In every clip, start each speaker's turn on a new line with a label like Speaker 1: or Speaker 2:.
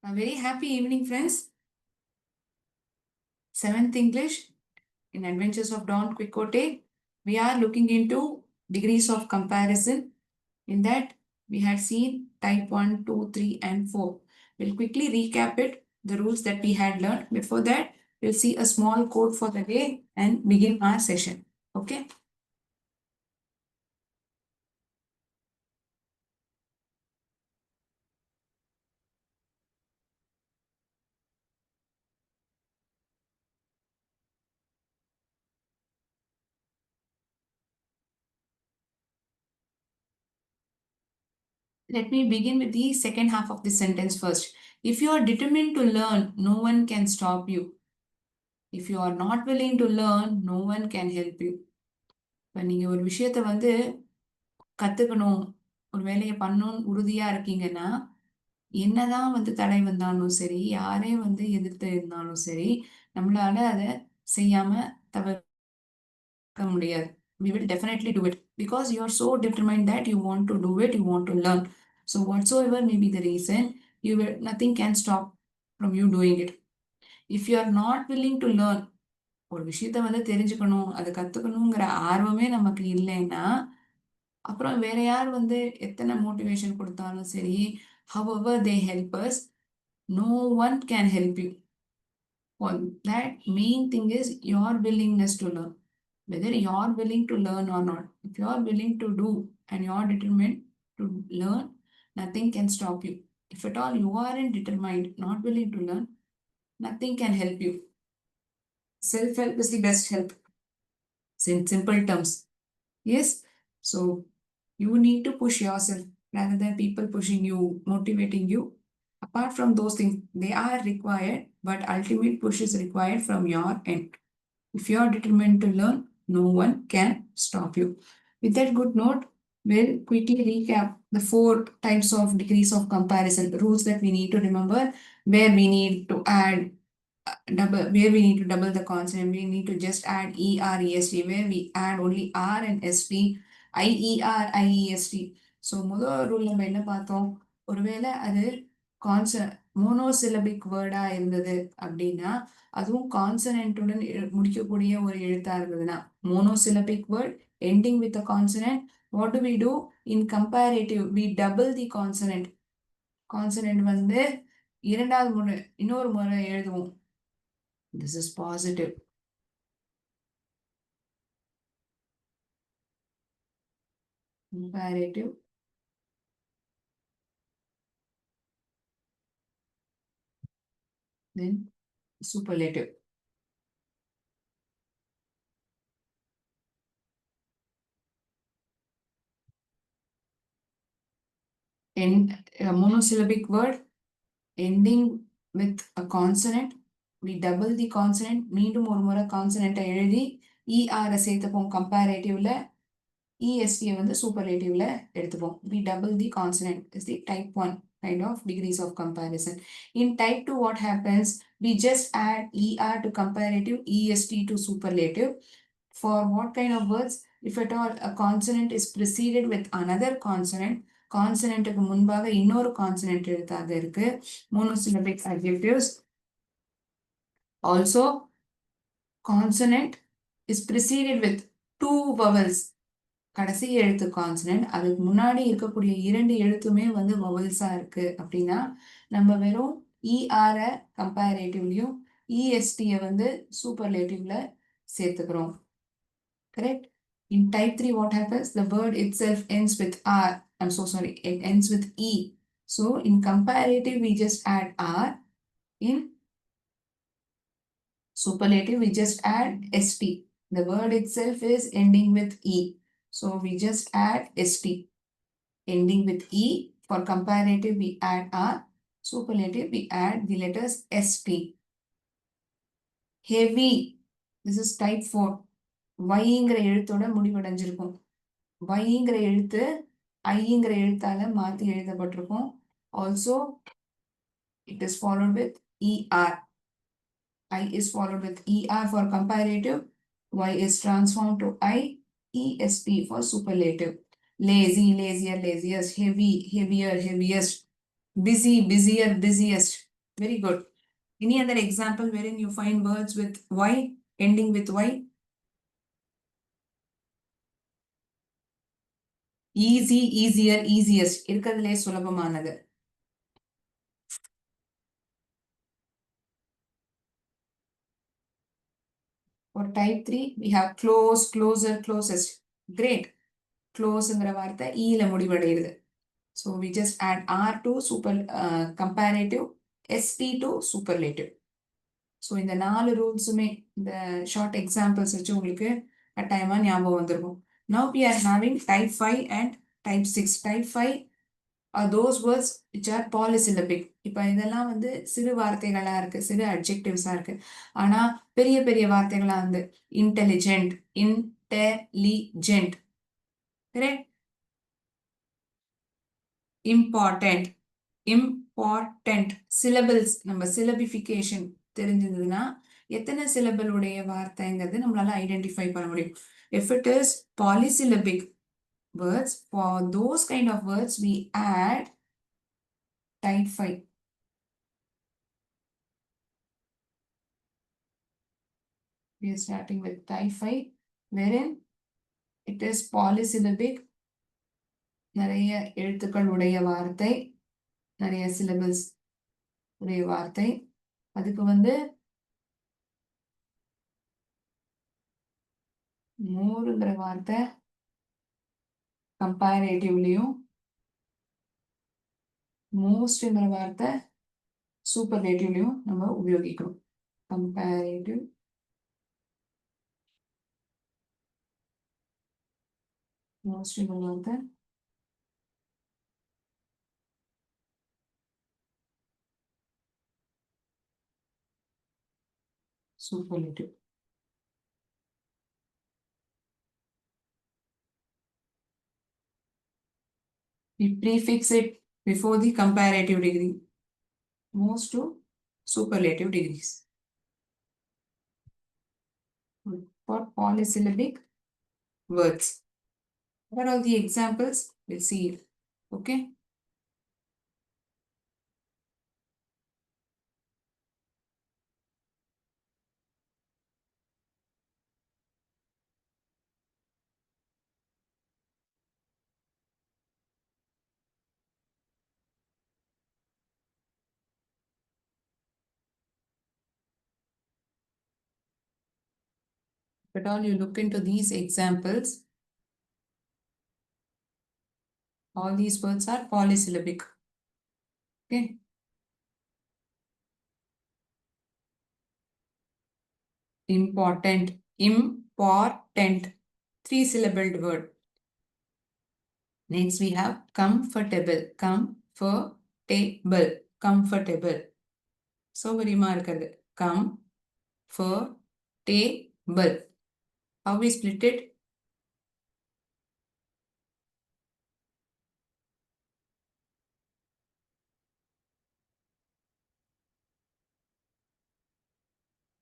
Speaker 1: A very happy evening, friends. 7th English in Adventures of Don Quixote. We are looking into degrees of comparison. In that, we had seen type 1, 2, 3, and 4. We'll quickly recap it, the rules that we had learned. Before that, we'll see a small quote for the day and begin our session. Okay? Let me begin with the second half of the sentence first. If you are determined to learn, no one can stop you. If you are not willing to learn, no one can help you. இப்போ நீங்கள் ஒரு விஷயத்த கற்றுக்கணும், ஒரு வேலையை பண்ணணும்னு உறுதியாக இருக்கீங்கன்னா, என்னதான் தடை வந்தாலும் சரி, யாரே எதிர்த்து இருந்தாலும் சரி, நம்மளால அதை செய்யாமல் தவிர்க்க முடியாது. We will definitely do it because you are so determined that you want to do it, you want to learn. So whatsoever may be the reason, nothing can stop from you doing it. If you are not willing to learn, ஒரு விஷயத்த தெரிஞ்சுக்கணும், அதை கத்துக்கணுங்கிற ஆர்வமே நமக்கு இல்லைன்னா, அப்புறம் வேற யார் எத்தனை மோட்டிவேஷன் கொடுத்தாலும் சரி, however they help us, no one can help you. Well, that main thing is your willingness to learn. Whether you're willing to learn or not. If you're willing to do and you're determined to learn, nothing can stop you. If at all you aren't determined, not willing to learn, nothing can help you. Self-help is the best help. In simple terms. Yes? So you need to push yourself rather than people pushing you, motivating you. Apart from those things, they are required, but ultimate push is required from your end. If you are determined to learn, no one can stop you. With that good note, we'll quickly recap the 4 types of degrees of comparison, rules that we need to remember, where we need to add where we need to double the consonant, we need to just add ER, EST, where we add only R and ST, IER, IEST. So, முதல் rule நம்ம என்ன பார்த்தோம், ஒருவேளை அது monosyllabic வேர்டா இருந்தது அப்படின்னா, அதுவும் கான்சனன்ட்டுடன் முடிக்கக்கூடிய ஒரு எழுத்தா இருந்ததுன்னா, monosyllabic word ending with a consonant, what do we do? In comparative, we double the consonant. Consonant இரண்டாவது முறை இன்னொரு முறை எழுதுவோம். This is positive. Comparative. Then superlative. In a monosyllabic word ending with a consonant, we double the consonant. மீண்டும் ஒரு முறை consonant எழுதி ER சேர்த்துப்போம் comparative-ல, EST superlative-ல எடுத்துப்போம். We double the consonant is the type 1 kind of degrees of comparison. In type 2, what happens? We just add ER to comparative, EST to superlative. For what kind of words? If at all a consonant is preceded with another consonant, consonant-க்கு முன்பாக இன்னொரு consonant எழுத்தாக இருக்கு, monosyllabic adjectives. Also, consonant is preceded with 2 vowels. கடைசி எழுத்து consonant, அதுக்கு முன்னாடி இருக்கக்கூடிய 2 எழுத்துமே வவல்ஸா இருக்கு அப்படின்னா, நம்ம வெறும் ER கம்பேரேட்டிவ்லயும் EST சூப்பர்லேட்டிவ்ல சேர்த்துக்கிறோம். Correct? In type 3, what happens? The word itself ends with R. I'm so sorry, it ends with E. So in comparative, we just add R. In superlative, we just add ST. The word itself is ending with E. So we just add ST. Ending with E. For comparative, we add R. Superlative, we add the letters ST. Heavy. This is type 4. Yங்கிற எழுத்தோட முடிவடைஞ்சிருக்கும். Yங்கிற எழுத்து Iங்கிற எழுத்தால மாத்தி எழுதப்பட்டிருக்கும். Also, it is followed with ER. I is followed with ER for comparative. Y is transformed to I. EST for superlative. Lazy, lazier, laziest. Heavy, heavier, heaviest. Busy, busier, busiest. Very good. Any other example wherein you find words with Y, ending with Y? Easy, easier, easiest. இருக்கிறதுலே சுலபமானது. For type 3, we have close, closer, closest. Great. Closeங்கிற வார்த்தை ஈல முடிவடையுது. So we just add R to super comparative, ST to superlative. So இந்த 4 ரூல்ஸுமே இந்த short examples வச்சு உங்களுக்கு கட்டாயமா ஞாபகம் வந்துருக்கும். Now we are having type 5 and type 6. Type 5 are those words which are polysyllabic. இப்போ இதெல்லாம் வந்து சிறு வார்த்தைகளா இருக்கு, சிறு அட்ஜெக்டிவ்ஸா இருக்கு. ஆனா பெரிய பெரிய வார்த்தைகளா வந்து intelligent, intelligent, correct? Important, important. Syllables, நம்ம சிலபிஃபிகேஷன் தெரிஞ்சதுன்னா எத்தனை சிலபிள் உடைய வார்த்தைங்கிறது நம்மளால ஐடென்டிஃபை பண்ண முடியும். If it is polysyllabic words, for those kind of words we add type 5. We are starting with type 5 wherein it is polysyllabic, நிறைய எழுத்துக்கள் உடைய வார்த்தை, நிறைய சிலபிள்ஸ் உடைய வார்த்தை. அதுக்கு வந்து மோருங்கிற வார்த்தை கம்பேரேட்டிவ்லயும், மோஸ்ட்ங்கிற வார்த்தை சூப்பர்லேட்டிவ்லயும் நம்ம உபயோகிக்கணும். கம்பேரேட்டிவ், மோஸ்ட்ங்கிற வார்த்தை superlative. We prefix it before the comparative degree, most to superlative degrees. For polysyllabic words, what are the examples? We'll see it. Okay. But all you look into these examples, all these words are polysyllabic. Okay. Important, important, 3-syllabled word. Next we have comfortable, comfortable, comfortable. சௌகரியமா இருக்கிறது. comfortable. How we split it?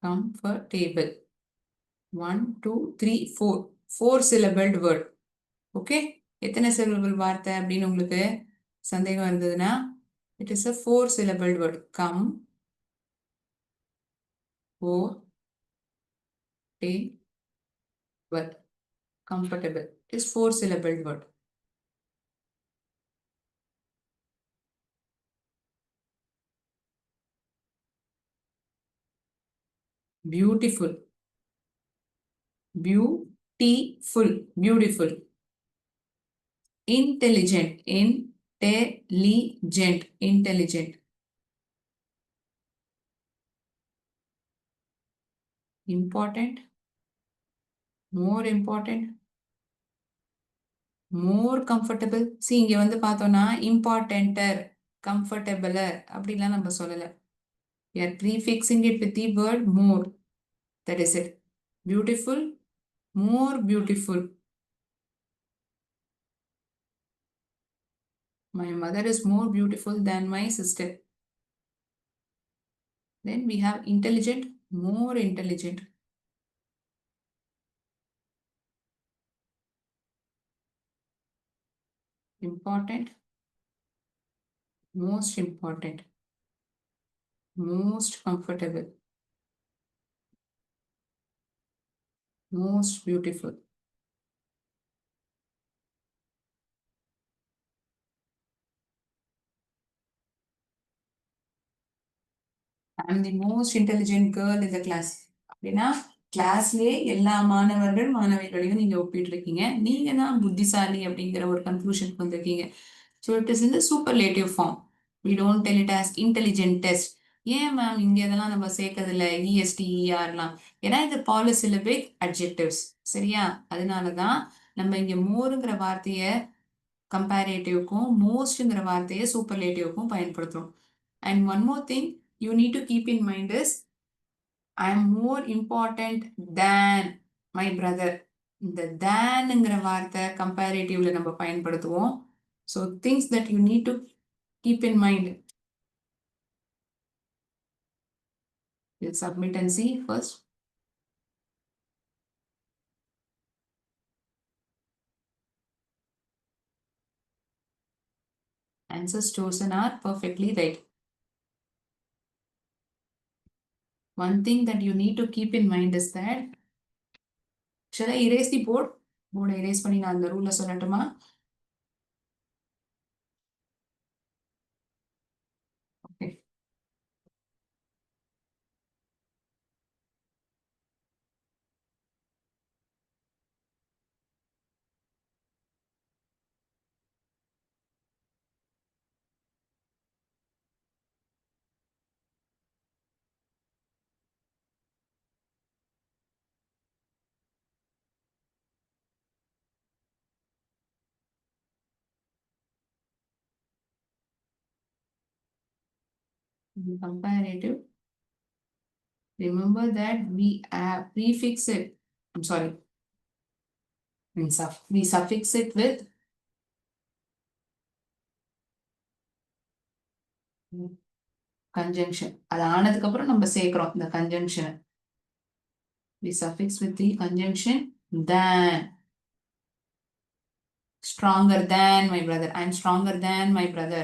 Speaker 1: Comfortable. 1, 2, 3, 4. 4-syllabled word. Okay? எத்தனை syllable வார்த்தை அப்படின்னு உங்களுக்கு சந்தேகம் இருந்ததுன்னா, it is a 4-syllabled word. Come, 4, table. Comfortable is 4-syllabled word. Beautiful, beautiful, beautiful. Intelligent, intelligent, intelligent. Important, more important, more comfortable. See, இங்க வந்து பார்த்தோம்னா importanter, comfortabler அப்படிலாம் நம்ம சொல்லல. We are prefixing it with the word more. That is it. Beautiful, more beautiful. My mother is more beautiful than my sister. Then we have intelligent, more intelligent. Important, most important. most comfortable, most beautiful. I'm the most intelligent girl in the class. அப்படின்னா கிளாஸ்லயே எல்லா மாணவர்கள் மாணவிகளையும் நீங்க ஒப்பிட்டு இருக்கீங்க. நீங்க தான் புத்திசாலி அப்படிங்கிற ஒரு கன்க்ளூஷனுக்கு வந்திருக்கீங்க. So it is in the superlative form. We don't tell it as intelligent test. ஏன் மேம் இங்க இதெல்லாம் நம்ம சேர்க்கறதில்ல இஎஸ்டி இஆர்லாம்? ஏன்னா இது பாலிசிலிபிக் அட்ஜெக்டிவ்ஸ். சரியா? அதனாலதான் நம்ம இங்க மோருங்கிற வார்த்தையை கம்பேரேட்டிவ்க்கும் மோஸ்ட்ங்கிற வார்த்தையை சூப்பர்லேட்டிவ்க்கும் பயன்படுத்துறோம். And one more thing you need to keep in mind is I am more important than my brother. இந்த தேன்ங்கிற வார்த்தை கம்பேரேட்டிவ்ல நம்ம பயன்படுத்துவோம். So things that you need to keep in mind. We'll submit and see first. Answers chosen are perfectly right. One thing that you need to keep in mind is that, shall I erase the board? Board erase பண்ணி நான் அந்த ரூலை சொல்லட்டுமா? Okay. Comparative. Remember that we prefix it. I'm sorry. We suffix it with conjunction. அது ஆனதுக்கு அப்புறம் நம்ம சேர்க்கிறோம் இந்த conjunction. We suffix with the conjunction than. Stronger than my brother. I'm stronger than my brother.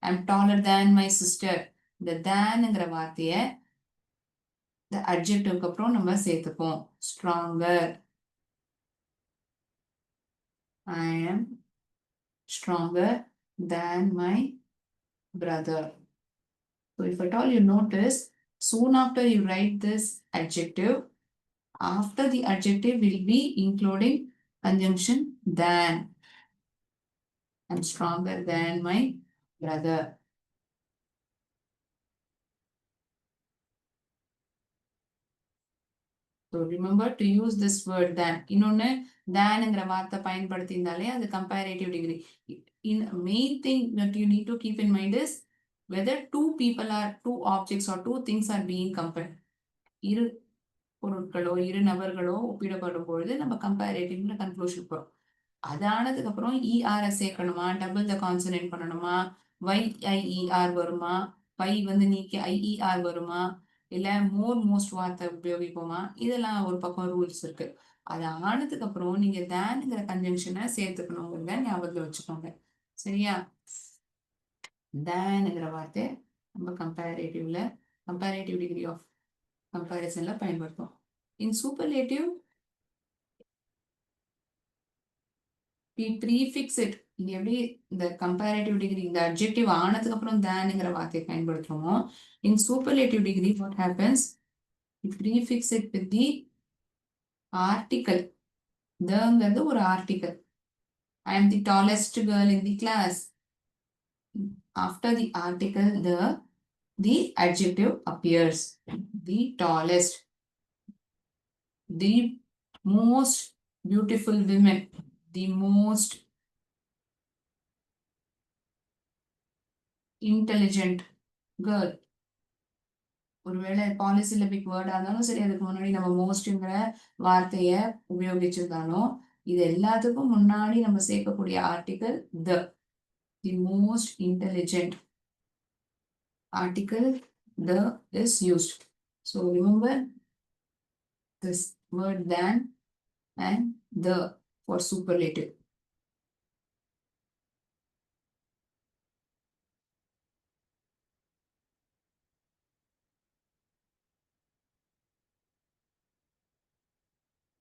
Speaker 1: I'm taller than my sister. இந்த thanங்கிற வார்த்தையை இந்த adjectiveக்கு அப்புறம் நம்ம சேர்த்துப்போம். Stronger. I am stronger than my brother. So if at all you notice, soon after you write this adjective, after the adjective will be including conjunction than. I'm stronger than my brother. So remember to use this word than. இன்னொன்னு thanங்கிற வார்த்தை பயன்படுத்தினாலே அது comparative degree. In main thing that you need to keep in mind is whether two people are two objects or two things are being compared. இரு பொருட்களோ இரு நபர்களோ ஒப்பிடப்படும் பொழுது நம்ம கம்பேரேட்டிவ்ல conclusion போறோம். அது ஆனதுக்கு அப்புறம் இஆர் சேர்க்கணுமா, டபுள் த கான்சனன்ட் பண்ணணுமா, YIER வருமா, பை வந்து நீக்கி IER வருமா, இல்ல மோஸ்ட் வார்த்தை உபயோகிப்போமா, இதெல்லாம் ஒரு பக்கம் ரூல்ஸ் இருக்கு. அது ஆனதுக்கு அப்புறம் நீங்க தேன்ங்கிற கன்ஜங்ஷனை சேர்த்துக்கணுங்கிறத ஞாபகத்துல வச்சுக்கோங்க. சரியா? தேன்ங்கிற வார்த்தை நம்ம கம்பேரேட்டிவ் டிகிரி ஆஃப் கம்பேரிசன்ல பயன்படுத்தும். இன் சூப்பர்லேட்டிவ் we prefix it. இங்க எப்படி இந்த கம்பேரேட்டிவ் டிகிரி இந்த அட்ஜெக்டிவ் ஆனதுக்கு அப்புறம் தேன்ங்கிற வார்த்தையை பயன்படுத்துறோமோ, in superlative degree what happens? We prefix it with the article. theங்கிறது ஒரு article. I am the tallest girl in the class. After the article the adjective appears. The tallest, the most beautiful women, the most intelligent girl. ஒருவேளை பாலிசிலபிக் வேர்டா இருந்தாலும் சரி, அதுக்கு முன்னாடி நம்ம மோஸ்ட்ங்கிற வார்த்தைய உபயோகிச்சிருந்தாலும், இது எல்லாத்துக்கும் முன்னாடி நம்ம சேர்க்கக்கூடிய article the most intelligent article the is used. So remember this word than and the for superlative.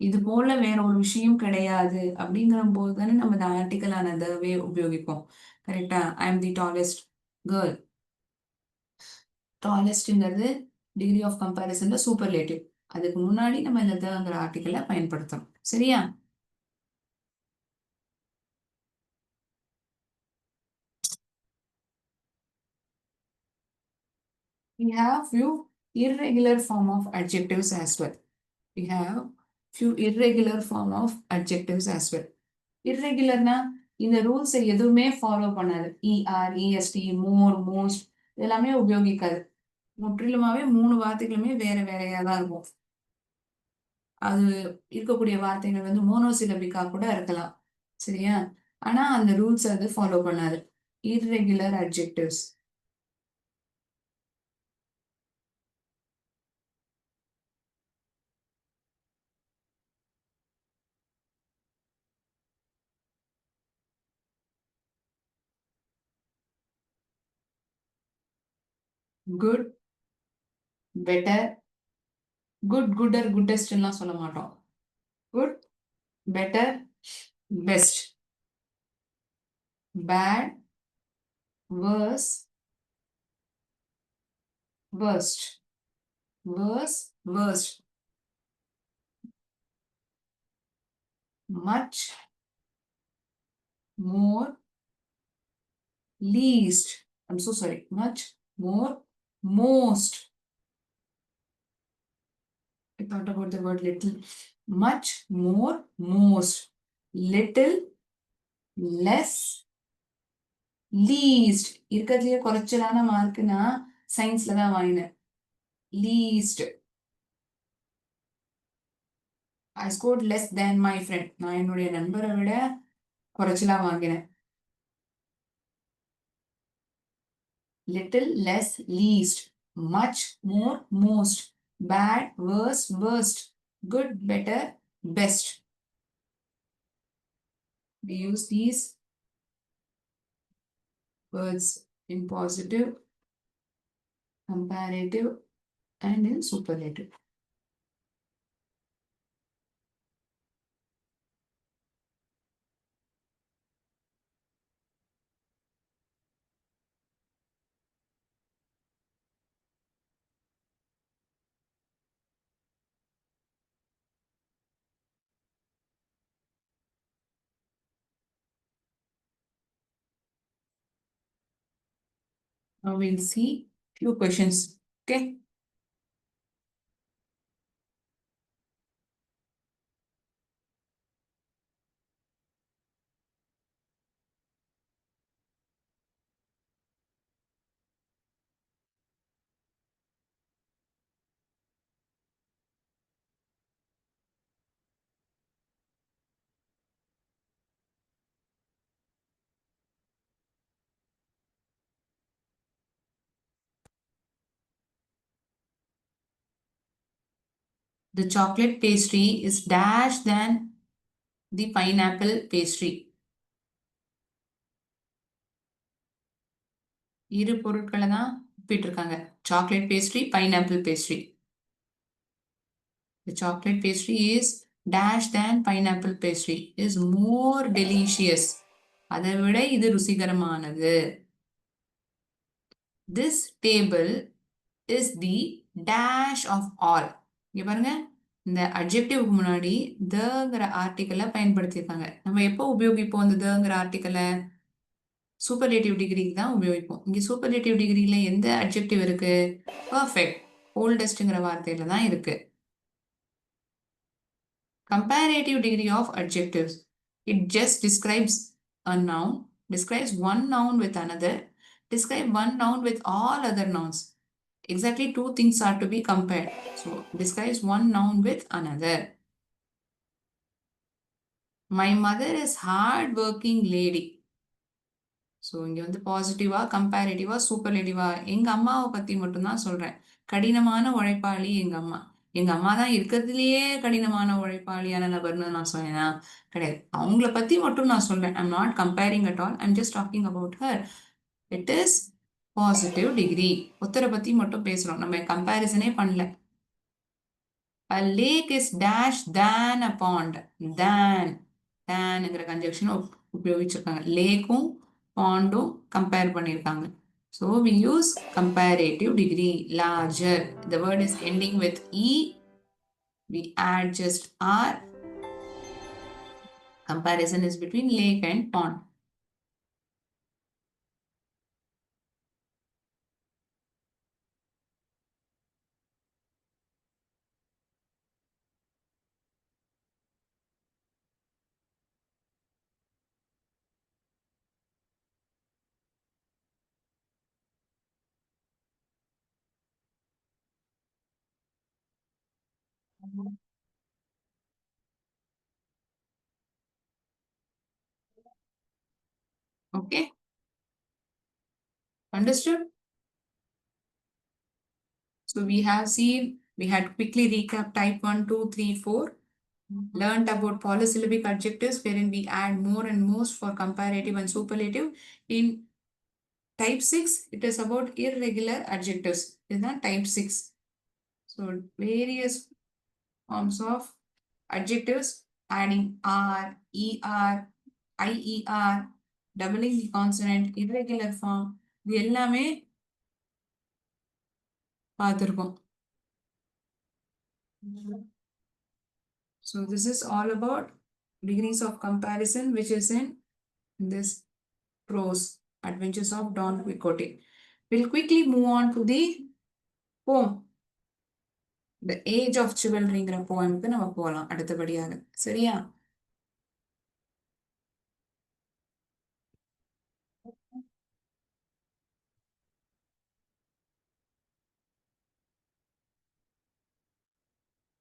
Speaker 1: இது போல வேற ஒரு விஷயம் கிடையாது அப்படிங்கிற போது தானே நம்ம இந்த ஆர்டிக்கலானதவே உபயோகிப்போம். கரெக்டா? I am the tallest girl. டாலஸ்ட்ங்கிறது டிகிரி ஆஃப் கம்பேரிசன்ல சூப்பர்லேட்டிவ். அதுக்கு முன்னாடி நம்ம இந்த தங்கிற ஆர்டிக்கலை பயன்படுத்தணும். சரியா? We have few irregular form of adjectives as well. We have few irregular form of adjectives as well. Irregularனா இந்த ரூல்ஸ் எதுவுமே ஃபாலோ பண்ணாது. ER, EST, more, most இதெல்லாமே உபயோகிக்காது. முற்றிலுமாவே 3 வார்த்தைகளுமே வேற வேறையா தான் இருக்கும். அது இருக்கக்கூடிய வார்த்தைகள் வந்து மோனோசிலபிக்கா கூட இருக்கலாம். சரியா? ஆனா அந்த ரூல்ஸ் அது ஃபாலோ பண்ணாது. irregular adjectives. good, better, gooder, goodest எல்லாம் சொல்ல மாட்டோம். good, better, best, bad, worse, worst, worse, worst, much, more, least. I'm so sorry. Much, more, most. I thought about the word little. Much, more, most. Little, less, least. இருக்கிறதுலயே குறைச்சலான மார்க்னா சயின்ஸ்ல தான் வாங்கினேன். least. I scored less than my friend. நான் என்னுடைய நண்பரை விட குறைச்சலா வாங்கினேன். little, less, least, much, more, most, bad, worse, worst, good, better, best. We use these words in positive, comparative, and in superlative. Now we'll see few questions. Okay. The chocolate pastry is dash than the pineapple pastry. இரு பொருட்களை தான் ஒப்பிட்டிருக்காங்க. Chocolate pastry, pineapple pastry. The chocolate pastry is dash than pineapple pastry is more delicious. அதை விட இது ருசிகரமானது. This table is the dash of all. இங்க பாருங்க, இந்த அட்ஜெக்டிவ்க்கு முன்னாடி தங்கிற ஆர்டிக்கலை பயன்படுத்தியிருக்காங்க. நம்ம எப்போ உபயோகிப்போம் இந்த தங்கிற ஆர்டிக்கலை? சூப்பர்லேட்டிவ் டிகிரிக்கு தான் உபயோகிப்போம். இங்கே சூப்பர்லேட்டிவ் டிகிரியில எந்த அட்ஜெக்டிவ் இருக்கு? பர்ஃபெக்ட், ஓல்டஸ்ட்ங்கிற வார்த்தையில தான் இருக்கு. Comparative degree of adjectives. It just describes a noun, describes one noun with another, describe one noun with all other nouns. Exactly two things are to be compared. So, describes one noun with another. My mother is hard working lady. So இங்கே வந்து பாசிட்டிவா, கம்பேரிட்டிவா, சூப்பர்லேட்டிவா? எங்கள் அம்மாவை பற்றி மட்டும்தான் சொல்கிறேன். கடினமான உழைப்பாளி எங்கள் அம்மா. எங்கள் அம்மா தான் இருக்கிறதுலையே கடினமான உழைப்பாளியான நபர்னு நான் சொன்னேன்னா கிடையாது. அவங்கள பற்றி மட்டும் நான் சொல்கிறேன். I'm not comparing at all, I'm just talking about her. It is positive degree. ஒருத்தரை பற்றி மட்டும் பேசுகிறோம், நம்ம கம்பேரிசனே பண்ணல. A lake is dash than a pond. Thanங்கிற கன்ஜெக்ஷன் உபயோகிச்சிருக்காங்க. லேக்கும் பாண்டும் கம்பேர் பண்ணியிருக்காங்க. So we use comparative degree, larger. The word is ending with E. We add just R. Comparison is between lake and pond. Okay, understood? So we have seen, we had quickly recap type 1, 2, 3, 4. Learned about polysyllabic adjectives wherein we add more and most for comparative and superlative. In type 6, it is about irregular adjectives. Is that type 6? So various forms of adjectives adding R, ER, IER, doubling the consonant, irregular form. இது எல்லாமே பார்த்திருக்கோம். So this is all about degrees of comparison, which is in this prose, Adventures of Don Quixote. We'll quickly move on to the poem. The Age of Chivalryங்கிற போயமுக்கு நம்ம போகலாம் அடுத்தபடியாக. சரியா?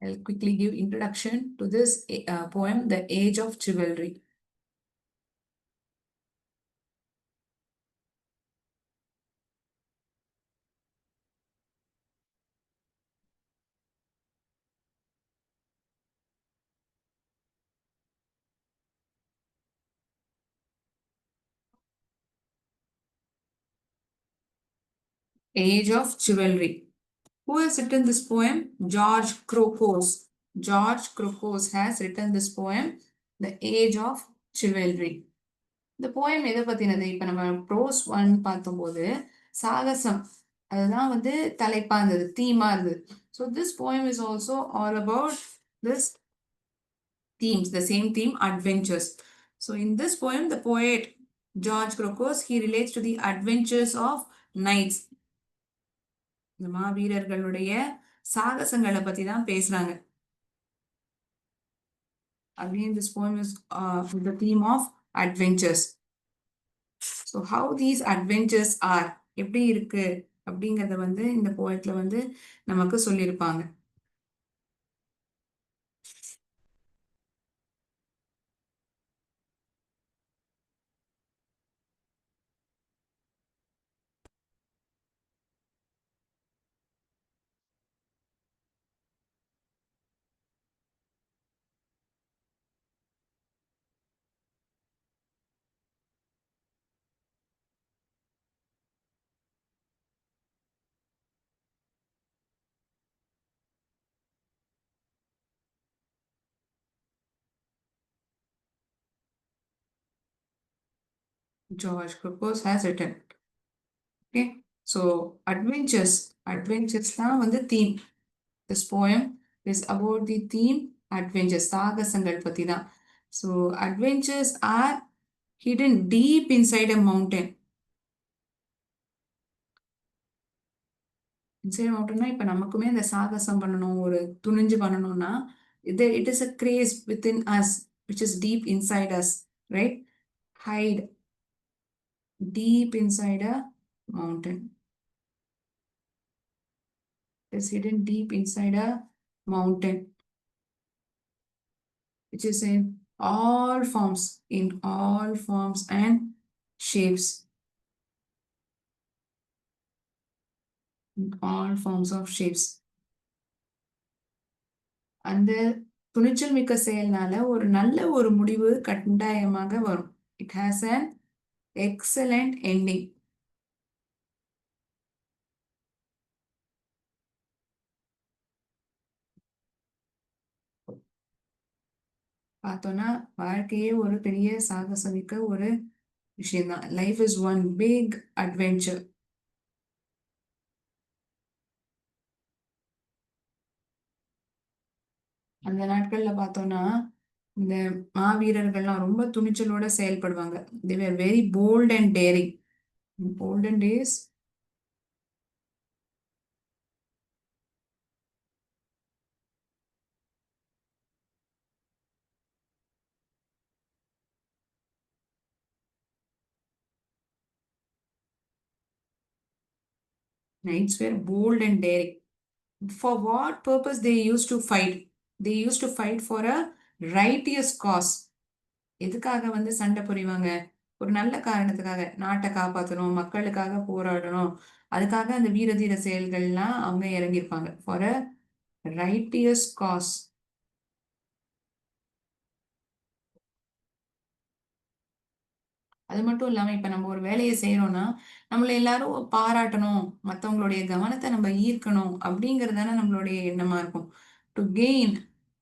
Speaker 1: I'll quickly give introduction to this poem, The Age of Chivalry. Age of Chivalry. Who has written this poem? George Crocos. George Crocos has written this poem, The Age of Chivalry. இந்த poem எதை பத்தினது? இப்ப நம்ம pros 1 பார்த்தபோது சாகசம் அதுதான் வந்து தலைப்பா இருந்தது, தீமா இருந்தது. So this poem is also all about this themes, the same theme, adventures. So in this poem, the poet George Crocos, he relates to the adventures of knights. இந்த மாவீரர்களுடைய சாகசங்களை பத்தி தான் பேசுறாங்க. Again, this poem is the theme of adventures. So how these adventures are, எப்படி இருக்கு அப்படிங்கறத வந்து இந்த போயட்ல வந்து நமக்கு சொல்லியிருப்பாங்க. George Crocos has written. Okay, so adventures தான் வந்து theme. This poem is about the theme adventures, சாகசங்கள் பத்தி தான். So adventures are hidden deep inside a mountain. Inside மவுண்டன்னா இப்ப நமக்குமே அந்த சாகசம் பண்ணணும், ஒரு துணிஞ்சு பண்ணணும்னா it is a craze within us which is deep inside us, right? Hide deep inside a mountain. It's hidden deep inside a mountain, which is in all forms and shapes. In all forms of shapes. அந்த துணிச்சல் மிக்க செயல்னால ஒரு நல்ல ஒரு முடிவு கட்டாயமாக வரும். It has an excellent ending. பார்த்தோம்னா வாழ்க்கையே ஒரு பெரிய சாகசமிக்க ஒரு விஷயம்தான். Life is one big adventure. அந்த நாட்கள்ல பார்த்தோம்னா இந்த மாவீரர்கள்லாம் ரொம்ப துணிச்சலோட செயல்படுவாங்க. they were very bold and daring. in olden days knights were bold and daring. For what purpose they used to fight? They used to fight for a righteous cause. எதுக்காக வந்து சண்டை புரிவாங்க? ஒரு நல்ல காரணத்துக்காக, நாட்டை காப்பாத்தணும், மக்களுக்காக போராடணும். அதுக்காக அந்த வீர தீர செயல்கள்லாம் அவங்க இறங்கியிருப்பாங்க. For a righteous cause. அது மட்டும் இல்லாம இப்ப நம்ம ஒரு வேலையை செய்யறோம்னா நம்மள எல்லாரும் பாராட்டணும், மத்தவங்களுடைய கவனத்தை நம்ம ஈர்க்கணும் அப்படிங்கிறது தானே நம்மளுடைய எண்ணமா இருக்கும். To gain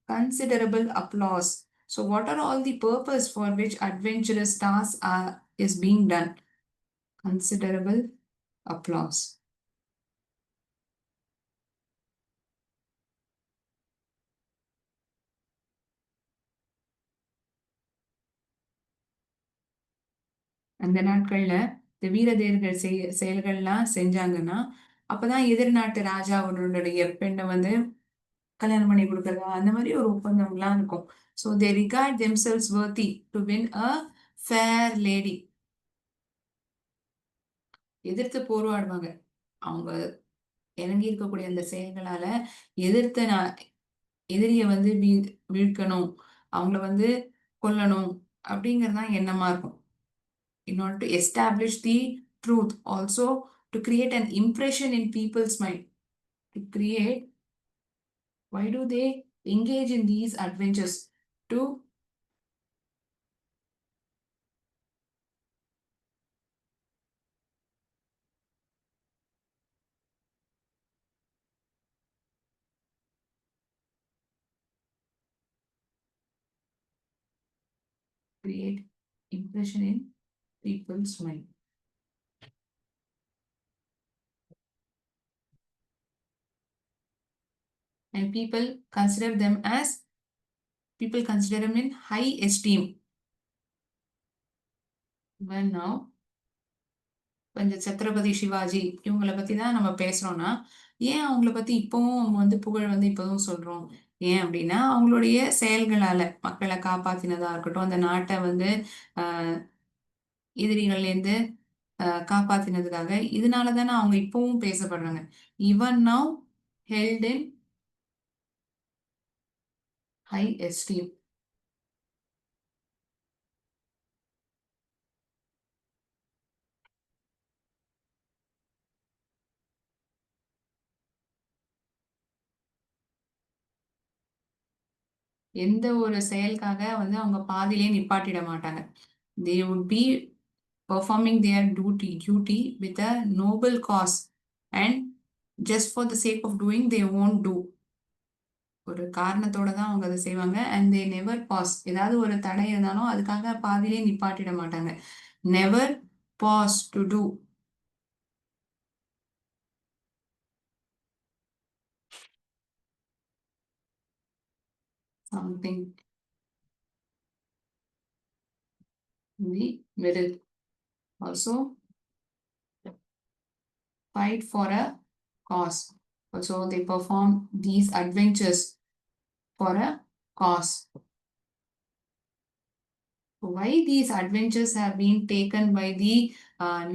Speaker 1: considerable applause. So what are all the purpose for which adventurous tasks is being done? Considerable applause. அந்த நாட்கள்ல இந்த வீரதீரர்கள் செயல்கள்லாம் செஞ்சாங்கன்னா அப்பதான் எதிர்நாட்டு ராஜாவுடைய பெண்ணை வந்து கல்யாணம் பண்ணி கொடுக்கறதா அந்த மாதிரி ஒரு ஒப்பந்தம்லாம் இருக்கும். So they regard themselves worthy to win a fair lady. எதிர்த்து போராடுவாங்க. அவங்க இறங்கி இருக்கக்கூடிய அந்த செயல்களால எதிர்த்து எதிரிய வந்து வீழ்க்கணும், அவங்கள வந்து கொல்லணும் அப்படிங்கிறது தான் எண்ணமா இருக்கும். In order to establish the truth, also to create an impression in people's mind. To create, why do they engage in these adventures? To create impression in people's mind. And people consider them in high esteem. When now கொஞ்சம் சத்ரபதி சிவாஜி இவங்கள பத்தி தான் நம்ம பேசுறோம்னா ஏன் அவங்கள பத்தி இப்பவும் அவங்க வந்து புகழ் வந்து இப்பவும் சொல்றோம்? ஏன் அப்படின்னா அவங்களுடைய செயல்களால மக்களை காப்பாத்தினதா இருக்கட்டும், அந்த நாட்டை வந்து ஆஹ் எதிரிகள்ல இருந்து காப்பாத்தினதுக்காக இதனால தானே அவங்க இப்பவும் பேசப்படுறாங்க. Even now held in high esteem. எந்த ஒரு செயலுக்காக வந்து அவங்க பாதியிலே நிப்பாட்டிட மாட்டாங்க. they would be performing their duty with a noble cause, and just for the sake of doing they won't do. ஒரு காரணத்தோட தான் அவங்க அதை செய்வாங்க. And they never pause. ஏதாவது ஒரு தடை இருந்தாலும் அதுக்காக பாதியிலே நிப்பாட்டிட மாட்டாங்க. Never pause to do something in the middle. Also fight for a cause. Also they perform these adventures for a cause. Why these adventures have been taken by the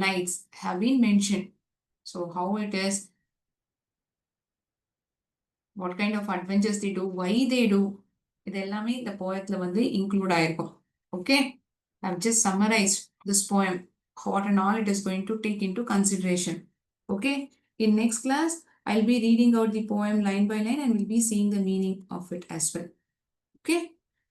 Speaker 1: knights have been mentioned. So how it is, what kind of adventures they do, why they do, இது எல்லாமே இந்த போயத்துல வந்து include ஆயிருக்கும். Okay, I've just summarized this poem, what and all it is going to take into consideration. Okay, in next class I'll be reading out the poem line by line and we'll be seeing the meaning of it as well. Okay,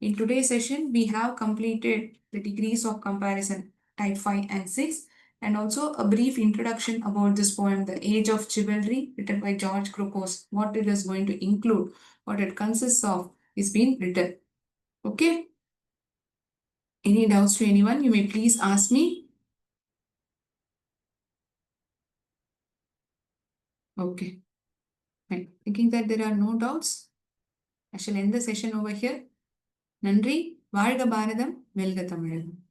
Speaker 1: in today's session we have completed the degrees of comparison type 5 and 6, and also a brief introduction about this poem, The Age of Chivalry, written by George Crocos. What it is going to include, what it consists of is being written. Okay. Any doubts to anyone? You may please ask me. Okay. Fine. Thinking that there are no doubts, I shall end the session over here. நன்றி. வாழ்க பாரதம், வெல்க தமிழகம்.